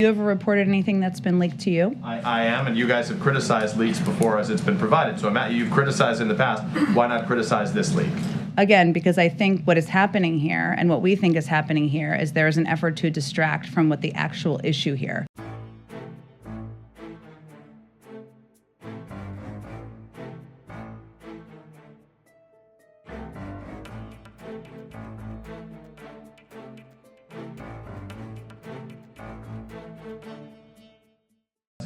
You ever reported anything that's been leaked to you? I am, and you guys have criticized leaks before as it's been provided. So you've criticized in the past. Why not criticize this leak? Again, because I think what is happening here and what we think is happening here is there is an effort to distract from what the actual issue here.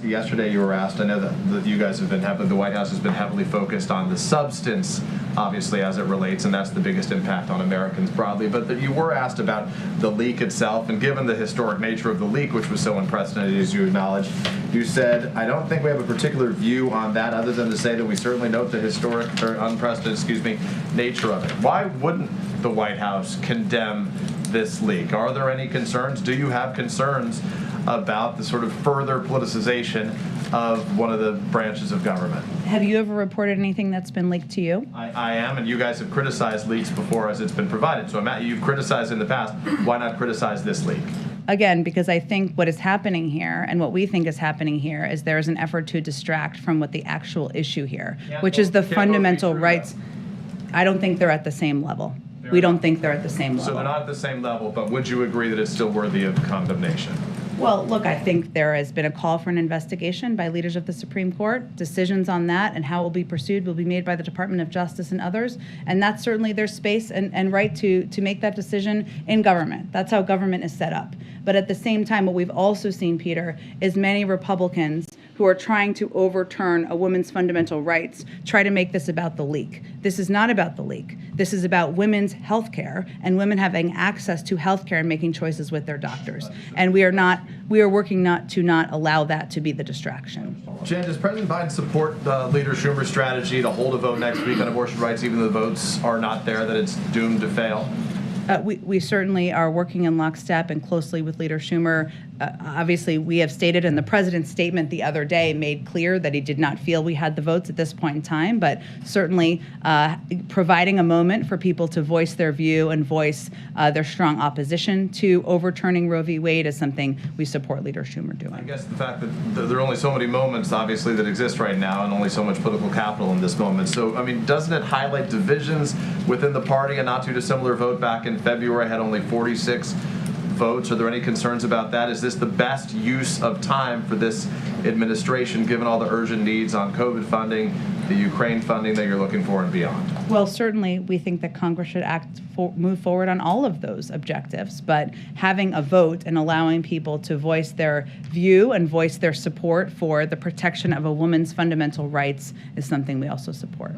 Yesterday you were asked, I know that you guys have been the White House has been heavily focused on the substance, obviously, as it relates, and that's the biggest impact on Americans broadly, but that you were asked about the leak itself, and given the historic nature of the leak, which was so unprecedented, as you acknowledged, you said, I don't think we have a particular view on that other than to say that we certainly note the historic, or unprecedented, nature of it. Why wouldn't the White House condemn this leak? Are there any concerns? Do you have concerns about the sort of further politicization of one of the branches of government? Have you ever reported anything that's been leaked to you? I am, and you guys have criticized leaks before as it's been provided. So you've criticized in the past. Why not criticize this leak? Again, because I think what is happening here and what we think is happening here is there is an effort to distract from what the actual issue here, which is the fundamental rights. I don't think they're at the same level. We don't think they're at the same level. So they're not at the same level, but would you agree that it's still worthy of condemnation? Well, look, I think there has been a call for an investigation by leaders of the Supreme Court. Decisions on that and how it will be pursued will be made by the Department of Justice and others. And that's certainly their space and right to make that decision in government. That's how government is set up. But at the same time, what we've also seen, Peter, is many Republicans who are trying to overturn a woman's fundamental rights try to make this about the leak. This is not about the leak. This is about women's health care and women having access to health care and making choices with their doctors. And we are working not to allow that to be the distraction. Jen, does President Biden support Leader Schumer's strategy to hold a vote next week on abortion rights, even though the votes are not there, that it's doomed to fail? We certainly are working in lockstep and closely with Leader Schumer. Obviously, we have stated, and the president's statement the other day made clear that he did not feel we had the votes at this point in time, but certainly providing a moment for people to voice their view and voice their strong opposition to overturning Roe v. Wade is something we support Leader Schumer doing. I guess the fact that there are only so many moments, obviously, that exist right now and only so much political capital in this moment. So, I mean, doesn't it highlight divisions within the party? A not too dissimilar vote back in February had only 46 votes. Are there any concerns about that? Is this the best use of time for this administration, given all the urgent needs on COVID funding, the Ukraine funding that you're looking for, and beyond? Well, certainly we think that Congress should move forward on all of those objectives, but having a vote and allowing people to voice their view and voice their support for the protection of a woman's fundamental rights is something we also support.